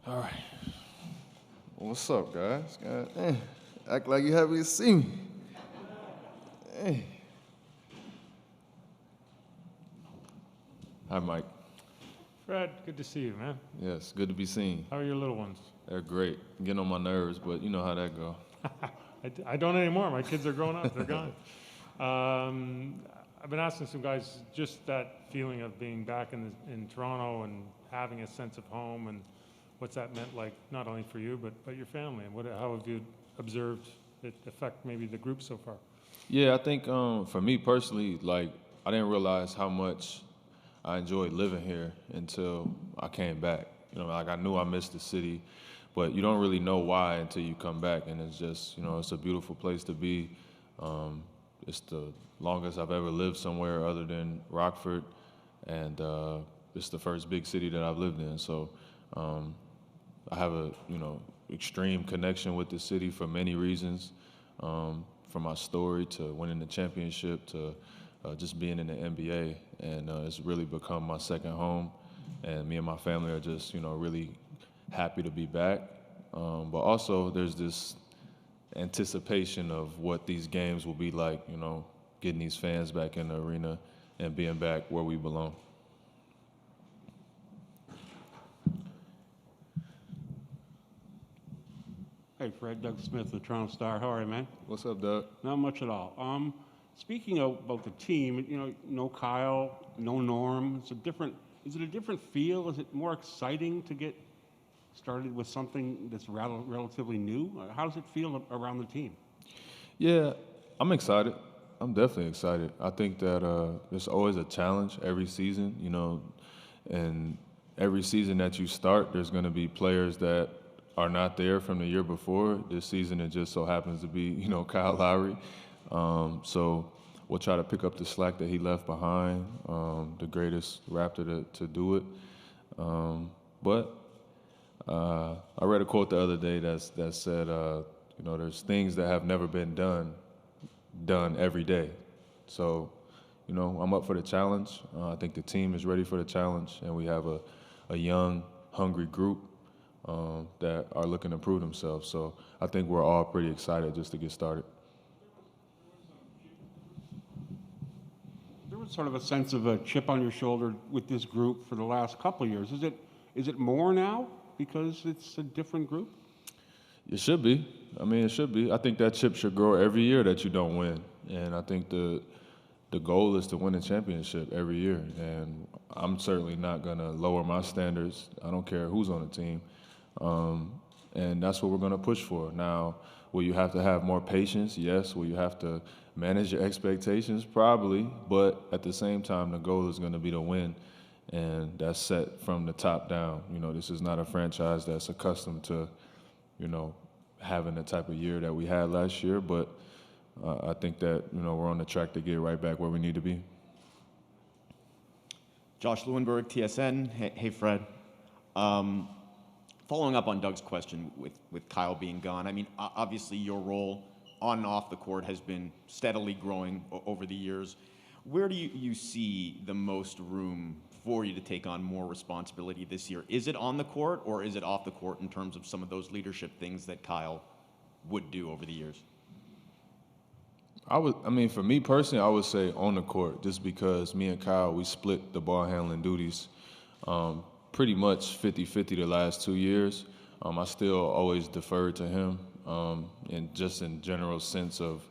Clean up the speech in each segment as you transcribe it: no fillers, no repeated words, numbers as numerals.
All right. What's up, guys? Act like you happy to see me. Hey. Hi, Mike. Fred, good to see you, man. Yes, good to be seen. How are your little ones? They're great. Getting on my nerves, but you know how that go. I don't anymore. My kids are grown up. They're gone. I've been asking some guys just that feeling of being back in Toronto and having a sense of home and what's that meant like, not only for you, but your family. And how have you observed it affect maybe the group so far? Yeah, I think for me personally, like I didn't realize how much I enjoyed living here until I came back. You know, like I knew I missed the city, but you don't really know why until you come back. And it's just, it's a beautiful place to be. It's the longest I've ever lived somewhere other than Rockford, and it's the first big city that I've lived in. So I have a, extreme connection with the city for many reasons, from my story to winning the championship to just being in the NBA, and it's really become my second home. And me and my family are just, really happy to be back. But also, there's this anticipation of what these games will be like, getting these fans back in the arena and being back where we belong. Hey, Fred, Doug Smith, the Toronto Star. How are you, man? What's up, Doug? Not much at all. Speaking about the team, no Kyle, no Norm. Is it a different feel? Is it more exciting to get started with something that's relatively new? How does it feel around the team? Yeah, I'm excited. I'm definitely excited. I think that there's always a challenge every season, and every season that you start, there's going to be players that are not there from the year before. This season, it just so happens to be, Kyle Lowry. So we'll try to pick up the slack that he left behind, the greatest Raptor to do it. But I read a quote the other day that said, there's things that have never been done every day. So, I'm up for the challenge. I think the team is ready for the challenge, and we have a young, hungry group that are looking to prove themselves. So I think we're all pretty excited just to get started. There was sort of a sense of a chip on your shoulder with this group for the last couple of years. Is it more now because it's a different group? It should be. It should be. I think that chip should grow every year that you don't win. And I think the goal is to win a championship every year. And I'm certainly not going to lower my standards. I don't care who's on the team. And that's what we're going to push for. Now, will you have to have more patience? Yes. Will you have to manage your expectations? Probably. But at the same time, the goal is going to be to win. And that's set from the top down. This is not a franchise that's accustomed to, having the type of year that we had last year. But I think that, we're on the track to get right back where we need to be. Josh Lewinberg, TSN. Hey, Fred. Following up on Doug's question with Kyle being gone, obviously your role on and off the court has been steadily growing over the years. Where do you see the most room for you to take on more responsibility this year? Is it on the court or is it off the court in terms of some of those leadership things that Kyle would do over the years? For me personally, I would say on the court, just because me and Kyle, we split the ball handling duties pretty much 50-50 the last 2 years. I still always defer to him, and just in general sense of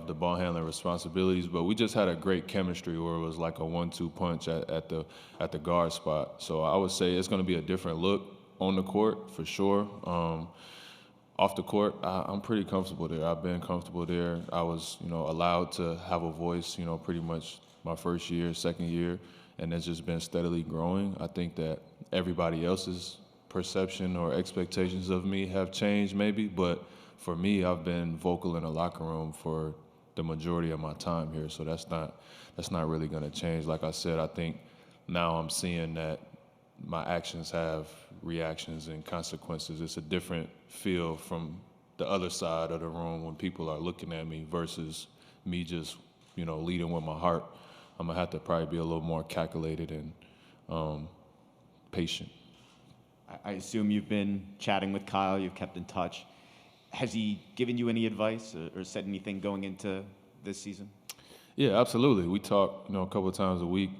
the ball handling responsibilities. But we just had a great chemistry where it was like a 1-2 punch at the guard spot. So I would say it's going to be a different look on the court for sure. Off the court, I'm pretty comfortable there. I've been comfortable there. I was, allowed to have a voice, pretty much my first year, second year, and it's just been steadily growing. I think that everybody else's perception or expectations of me have changed maybe, but for me, I've been vocal in the locker room for the majority of my time here, so that's not really going to change. Like I said, I think now I'm seeing that my actions have reactions and consequences. It's a different feel from the other side of the room when people are looking at me versus me just, leading with my heart. I'm gonna have to probably be a little more calculated and patient. I assume you've been chatting with Kyle, you've kept in touch. Has he given you any advice or said anything going into this season? Yeah, absolutely. We talk, a couple of times a week.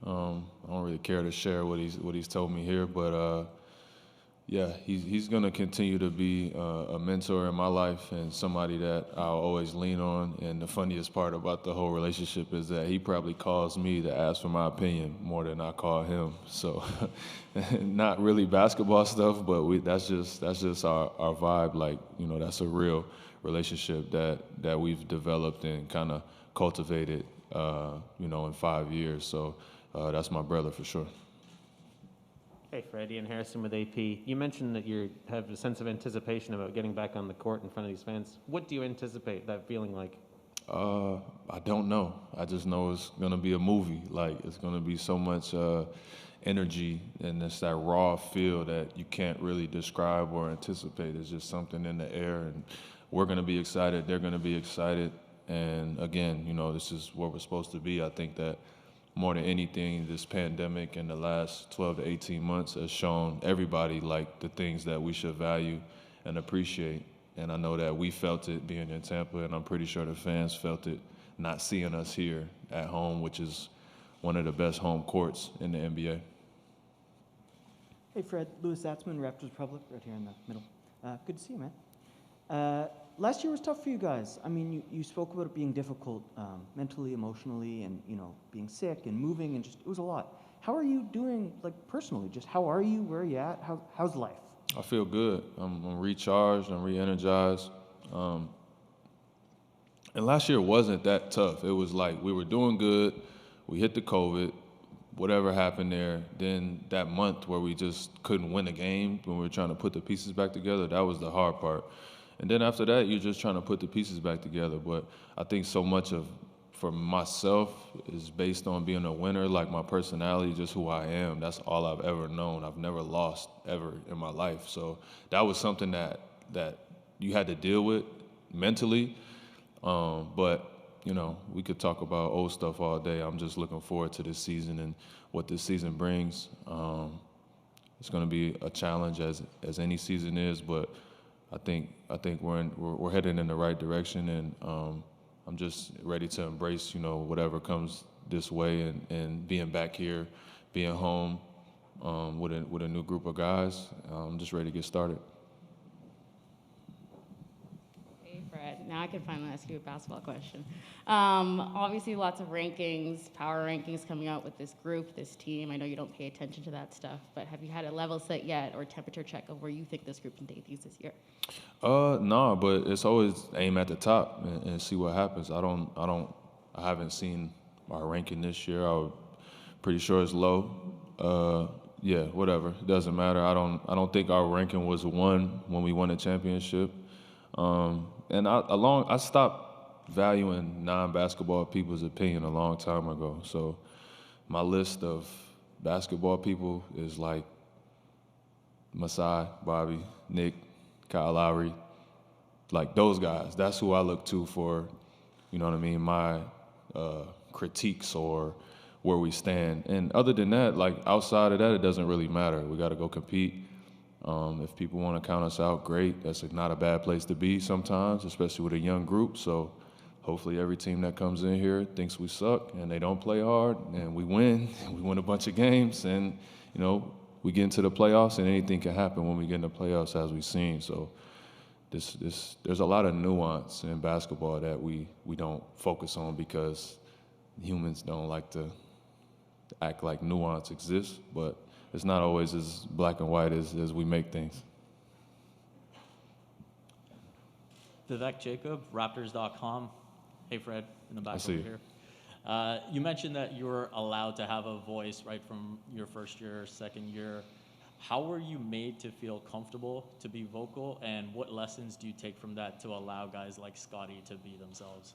I don't really care to share what he's told me here, but yeah, he's gonna continue to be a mentor in my life and somebody that I'll always lean on. And the funniest part about the whole relationship is that he probably calls me to ask for my opinion more than I call him. So, not really basketball stuff, but that's just our vibe. Like, that's a real relationship that we've developed and kind of cultivated, in 5 years. So that's my brother for sure. Hey, Freddy and Harrison with AP. You mentioned that you have a sense of anticipation about getting back on the court in front of these fans. What do you anticipate that feeling like? I don't know. I just know it's gonna be a movie. Like, it's gonna be so much energy, and it's that raw feel that you can't really describe or anticipate. It's just something in the air, and we're gonna be excited. They're gonna be excited, and again, this is where we're supposed to be. I think that more than anything, this pandemic in the last 12 to 18 months has shown everybody like the things that we should value and appreciate. And I know that we felt it being in Tampa, and I'm pretty sure the fans felt it not seeing us here at home, which is one of the best home courts in the NBA. Hey, Fred. Louis Zatzman, Raptors Republic, right here in the middle. Good to see you, man. Last year was tough for you guys. I mean, you spoke about it being difficult mentally, emotionally, and, being sick and moving, and just, it was a lot. How are you doing, like, personally? Just how are you? Where are you at? How's life? I feel good. I'm recharged. I'm re-energized. And last year wasn't that tough. It was like we were doing good. We hit the COVID. Whatever happened there, then that month where we just couldn't win a game when we were trying to put the pieces back together, that was the hard part. And then after that, you're just trying to put the pieces back together. But I think so much for myself, is based on being a winner, like my personality, just who I am. That's all I've ever known. I've never lost ever in my life. So that was something that you had to deal with mentally. But, we could talk about old stuff all day. I'm just looking forward to this season and what this season brings. It's going to be a challenge as any season is, but I think we're heading in the right direction, and I'm just ready to embrace whatever comes this way, and being back here, being home with a new group of guys. I'm just ready to get started. Hey, Fred. Now I can finally ask you a basketball question. Obviously, lots of rankings, power rankings coming out with this group, this team. I know you don't pay attention to that stuff, but have you had a level set yet or temperature check of where you think this group can take these this year? No, but it's always aim at the top and see what happens. I haven't seen our ranking this year. I'm pretty sure it's low. Yeah, whatever. It doesn't matter. I don't think our ranking was 1 when we won a championship. And I stopped valuing non-basketball people's opinion a long time ago. So my list of basketball people is like Masai, Bobby, Nick, Kyle Lowry, like those guys. That's who I look to for, my critiques or where we stand. And other than that, like outside of that, it doesn't really matter. We got to go compete. If people want to count us out, great. That's not a bad place to be sometimes, especially with a young group. So hopefully every team that comes in here thinks we suck and they don't play hard, and we win. We win a bunch of games, and, we get into the playoffs, and anything can happen when we get in the playoffs, as we've seen. So there's a lot of nuance in basketball that we don't focus on because humans don't like to act like nuance exists, but it's not always as black and white as we make things. Vivek Jacob, Raptors.com. Hey, Fred, in the back I see over you. here. You mentioned that you were allowed to have a voice right from your first year, second year. How were you made to feel comfortable to be vocal, and what lessons do you take from that to allow guys like Scotty to be themselves?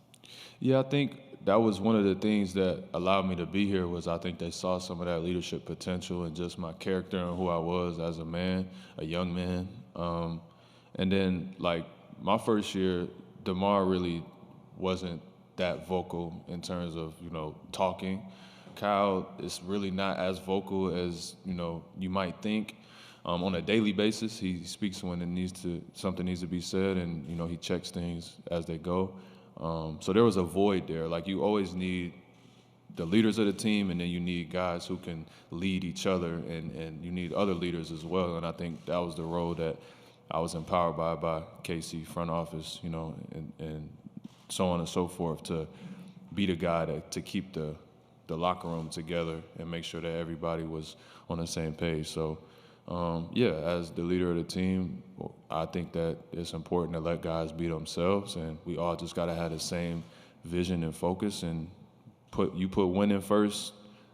Yeah, I think that was one of the things that allowed me to be here. Was I think they saw some of that leadership potential and just my character and who I was as a man, a young man. And then, like, my first year, DeMar really wasn't that vocal in terms of, talking. Kyle is really not as vocal as, you might think. on a daily basis. He speaks when something needs to be said, and he checks things as they go. So there was a void there. Like, you always need the leaders of the team, and then you need guys who can lead each other, and you need other leaders as well. And I think that was the role that I was empowered by KC front office, and so on and so forth, to be the guy to keep the locker room together and make sure that everybody was on the same page. So, as the leader of the team, I think that it's important to let guys be themselves, and we all just got to have the same vision and focus, and put winning first,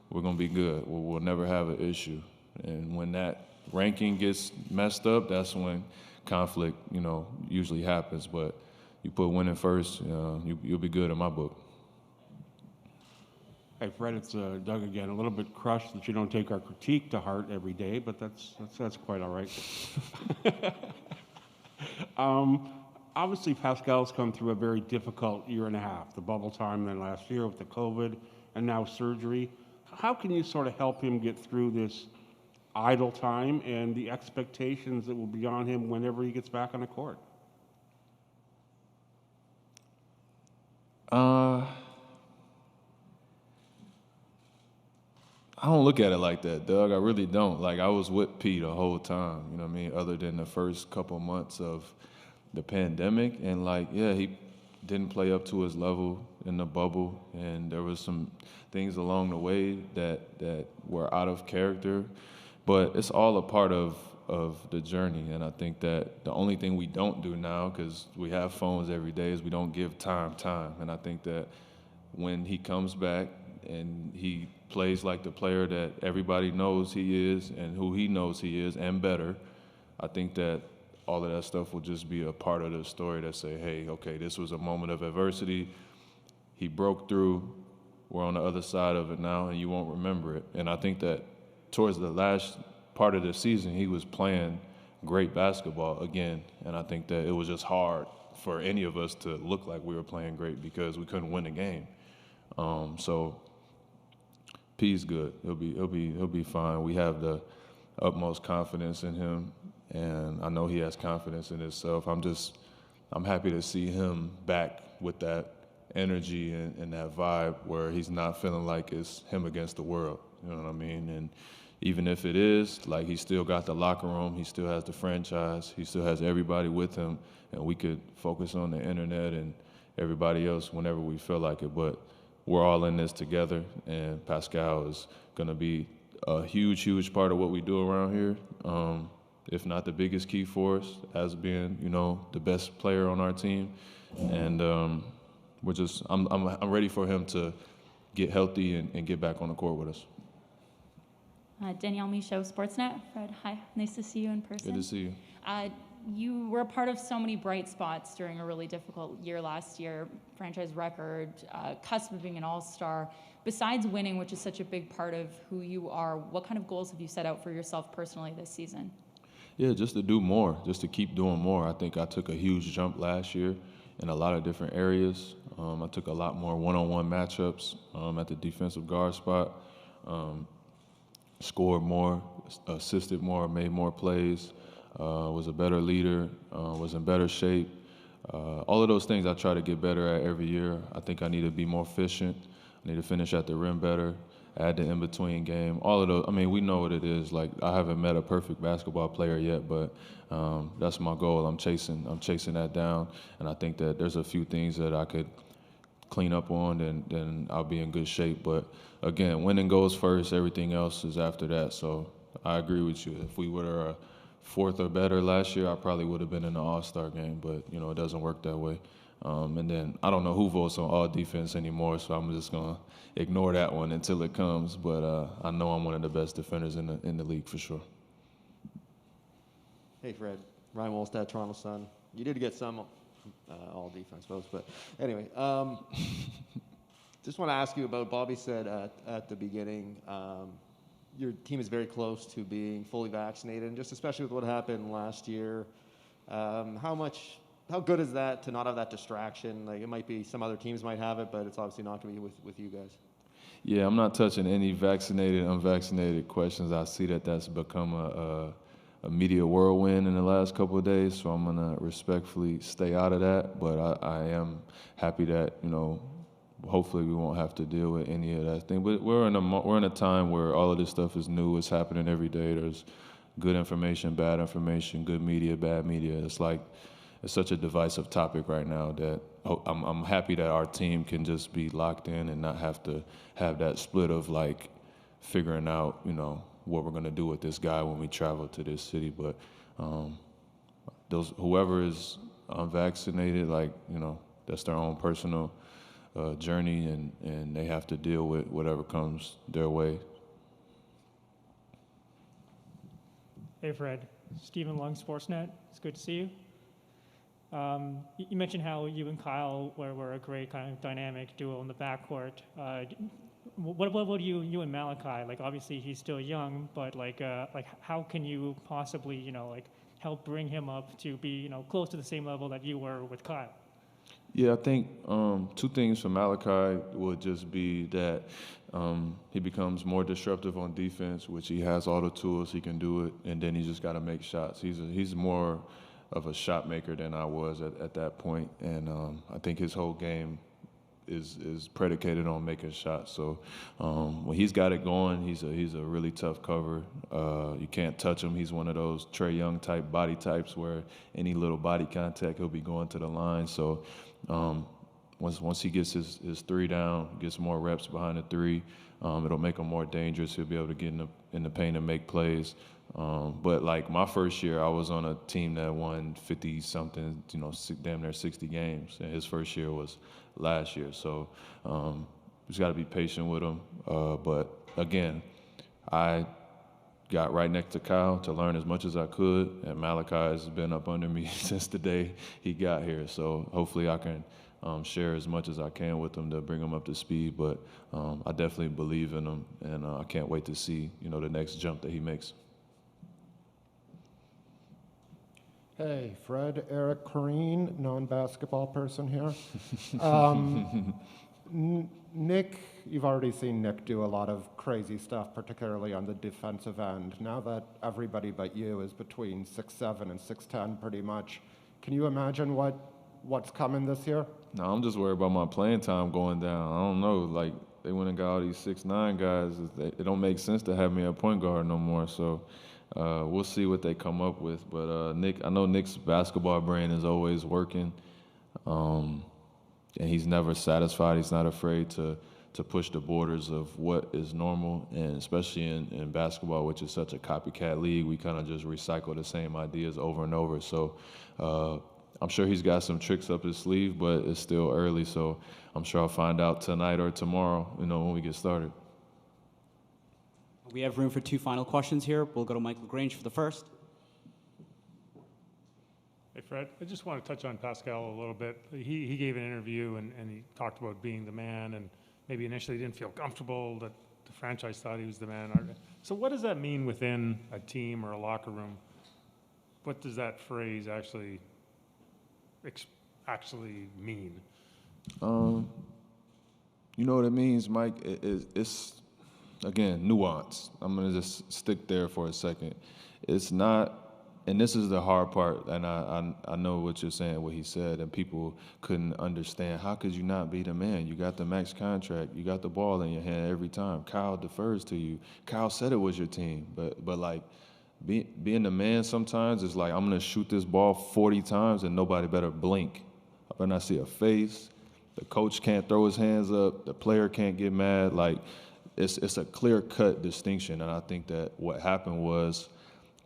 we're going to be good. We'll never have an issue. And when that ranking gets messed up, that's when conflict, usually happens. But you put winning first, you'll be good in my book. Hey, Fred, it's Doug again. A little bit crushed that you don't take our critique to heart every day, but that's quite all right. Obviously, Pascal's come through a very difficult year and a half, the bubble time, then last year with the COVID, and now surgery. How can you sort of help him get through this idle time and the expectations that will be on him whenever he gets back on the court? I don't look at it like that, Doug. I really don't. Like, I was with P the whole time, you know what I mean, other than the first couple months of the pandemic. And, he didn't play up to his level in the bubble, and there was some things along the way that were out of character. But it's all a part of the journey, and I think that the only thing we don't do now, because we have phones every day, is we don't give time. And I think that when he comes back and he plays like the player that everybody knows he is and who he knows he is, and better, I think that all of that stuff will just be a part of the story that say, hey, okay, this was a moment of adversity. He broke through. We're on the other side of it now, and you won't remember it. And I think that towards the last part of the season, he was playing great basketball again. And I think that it was just hard for any of us to look like we were playing great because we couldn't win the game. So P's good. He'll be fine. We have the utmost confidence in him, and I know he has confidence in himself. I'm happy to see him back with that energy and that vibe where he's not feeling like it's him against the world. You know what I mean? And even if it is, he still got the locker room, he still has the franchise, he still has everybody with him, and we could focus on the internet and everybody else whenever we feel like it. But we're all in this together, and Pascal is going to be a huge, huge part of what we do around here, if not the biggest key for us, as being, the best player on our team. And I'm ready for him to get healthy and get back on the court with us. Danielle Michaud, Sportsnet. Fred, hi. Nice to see you in person. Good to see you. You were a part of so many bright spots during a really difficult year last year, franchise record, cusp of being an all-star. Besides winning, which is such a big part of who you are, what kind of goals have you set out for yourself personally this season? Yeah, just to do more, just to keep doing more. I think I took a huge jump last year in a lot of different areas. I took a lot more one-on-one matchups at the defensive guard spot, scored more, assisted more, made more plays, was a better leader, was in better shape. All of those things I try to get better at every year. I think I need to be more efficient. I need to finish at the rim better, add the in-between game. All of those, we know what it is. I haven't met a perfect basketball player yet, but that's my goal. I'm chasing that down, and I think that there's a few things that I could clean up on, then I'll be in good shape. But again, winning goes first. Everything else is after that. So I agree with you. If we were a fourth or better last year, I probably would have been in the All-Star game, but it doesn't work that way. And then I don't know who votes on all defense anymore, so I'm just gonna ignore that one until it comes. But I know I'm one of the best defenders in the league for sure. Hey Fred, Ryan Wolstad, Toronto Sun. You did get some all defense votes, but anyway, just want to ask you about. Bobby said at the beginning. Your team is very close to being fully vaccinated, and just especially with what happened last year, how good is that to not have that distraction? It might be some other teams might have it, but it's obviously not going to be with you guys. Yeah, I'm not touching any vaccinated, unvaccinated questions. I see that that's become a media whirlwind in the last couple of days, so I'm gonna respectfully stay out of that. But I am happy that, you know, hopefully we won't have to deal with any of that thing. But we're in a time where all of this stuff is new. It's happening every day. There's good information, bad information, good media, bad media. It's such a divisive topic right now that I'm happy that our team can just be locked in and not have to have that split of like figuring out, you know, what we're gonna do with this guy when we travel to this city. But whoever is unvaccinated, like, you know, that's their own personal journey, and they have to deal with whatever comes their way. Hey, Fred. Stephen Lung, Sportsnet. It's good to see you. You mentioned how you and Kyle were a great kind of dynamic duo in the backcourt. What about you and Malachi? Like, obviously he's still young, but like how can you possibly, you know, like help bring him up to be, you know, close to the same level that you were with Kyle? Yeah, I think two things for Malachi would just be that he becomes more disruptive on defense, which he has all the tools, he can do it, and then he just got to make shots. He's more of a shot maker than I was at that point, and I think his whole game is predicated on making shots. So when he's got it going, he's a really tough cover. You can't touch him. He's one of those Trae Young type body types where any little body contact, he'll be going to the line. So once he gets his three down, gets more reps behind the three, it'll make him more dangerous. He'll be able to get in the paint and make plays. But like my first year, I was on a team that won 50 something, you know, damn near 60 games, and his first year was last year. So just got to be patient with him. But again, I got right next to Kyle to learn as much as I could, and Malachi has been up under me since the day he got here. So hopefully I can share as much as I can with him to bring him up to speed. But I definitely believe in him, and I can't wait to see, you know, the next jump that he makes. Hey, Fred, Eric Corrine, non-basketball person here. Nick, you've already seen Nick do a lot of crazy stuff, particularly on the defensive end. Now that everybody but you is between 6'7" and 6'10" pretty much, can you imagine what's coming this year? No, I'm just worried about my playing time going down. I don't know, like they went and got all these 6'9" guys. It don't make sense to have me at point guard no more. So we'll see what they come up with. But I know Nick's basketball brain is always working, and he's never satisfied. He's not afraid to push the borders of what is normal, and especially in basketball, which is such a copycat league, we kind of just recycle the same ideas over and over. So I'm sure he's got some tricks up his sleeve, but it's still early. So I'm sure I'll find out tonight or tomorrow, you know, when we get started. We have room for two final questions here. We'll go to Mike LaGrange for the first. Hey, Fred, I just want to touch on Pascal a little bit. He gave an interview and he talked about being the man, and maybe initially didn't feel comfortable that the franchise thought he was the man. So what does that mean within a team or a locker room? What does that phrase actually mean? You know what it means, Mike? It's again, nuance. I'm going to just stick there for a second. It's not, and this is the hard part, and I know what you're saying, what he said, and people couldn't understand. How could you not be the man? You got the max contract. You got the ball in your hand every time. Kyle defers to you. Kyle said it was your team. But like, being the man sometimes is like, I'm going to shoot this ball 40 times, and nobody better blink. I better not see a face. The coach can't throw his hands up. The player can't get mad. Like, it's a clear-cut distinction, and I think that what happened was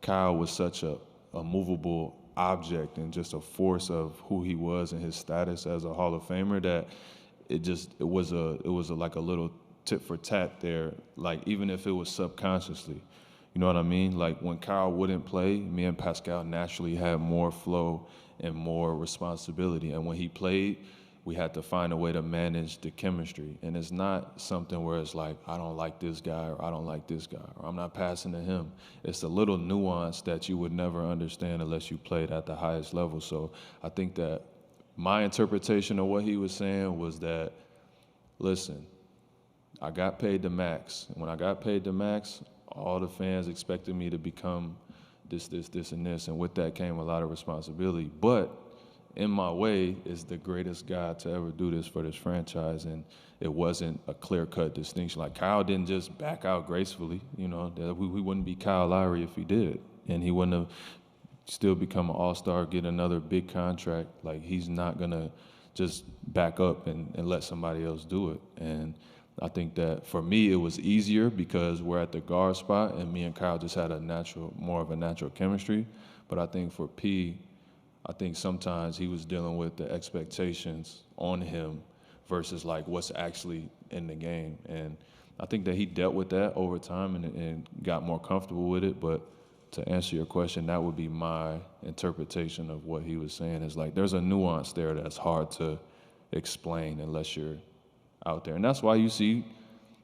Kyle was such a movable object and just a force of who he was and his status as a Hall of Famer that it was like a little tit for tat there, like even if it was subconsciously. You know what I mean? Like when Kyle wouldn't play, me and Pascal naturally had more flow and more responsibility, and when he played, we had to find a way to manage the chemistry. And it's not something where it's like, I don't like this guy or I don't like this guy or I'm not passing to him. It's a little nuance that you would never understand unless you played at the highest level. So I think that my interpretation of what he was saying was that, listen, I got paid the max. And when I got paid the max, all the fans expected me to become this, and this. And with that came a lot of responsibility. But in my way is the greatest guy to ever do this for this franchise. And it wasn't a clear-cut distinction. Like, Kyle didn't just back out gracefully. You know, that we wouldn't be Kyle Lowry if he did. And he wouldn't have still become an all-star, get another big contract. Like, he's not going to just back up and let somebody else do it. And I think that for me, it was easier because we're at the guard spot and me and Kyle just had more of a natural chemistry. But I think for P, I think sometimes he was dealing with the expectations on him versus like what's actually in the game. And I think that he dealt with that over time and got more comfortable with it. But to answer your question, that would be my interpretation of what he was saying, is like there's a nuance there that's hard to explain unless you're out there. And that's why you see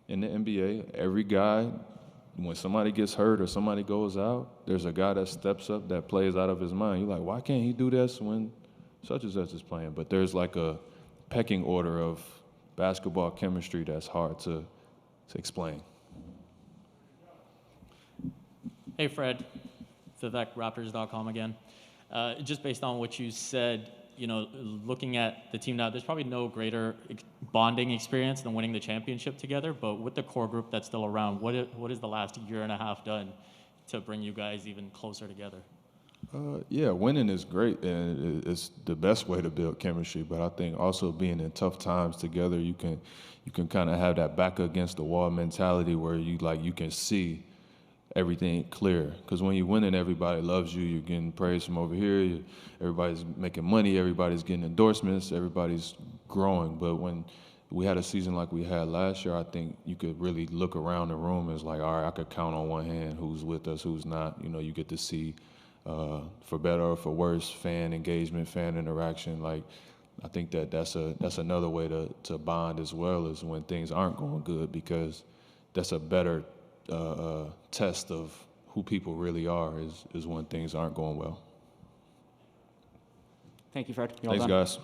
in the NBA, every guy, when somebody gets hurt or somebody goes out, there's a guy that steps up that plays out of his mind. You're like, why can't he do this when such and such is playing? But there's like a pecking order of basketball chemistry that's hard to explain. Hey, Fred. VivekRaptors.com again. Just based on what you said, you know, looking at the team now, there's probably no greater bonding experience than winning the championship together. But with the core group that's still around, what has the last year and a half done to bring you guys even closer together? Yeah, winning is great, and it's the best way to build chemistry. But I think also being in tough times together, you can kind of have that back against the wall mentality where you can see everything clear. Because when you're winning, everybody loves you. You're getting praise from over here. Everybody's making money. Everybody's getting endorsements. Everybody's growing. But when we had a season like we had last year, I think you could really look around the room as like, all right, I could count on one hand who's with us, who's not. You know, you get to see, for better or for worse, fan engagement, fan interaction. Like, I think that's another way to bond as well, is when things aren't going good, because that's a better test of who people really are, is when things aren't going well. Thank you, Fred. You're all Thanks, done. guys.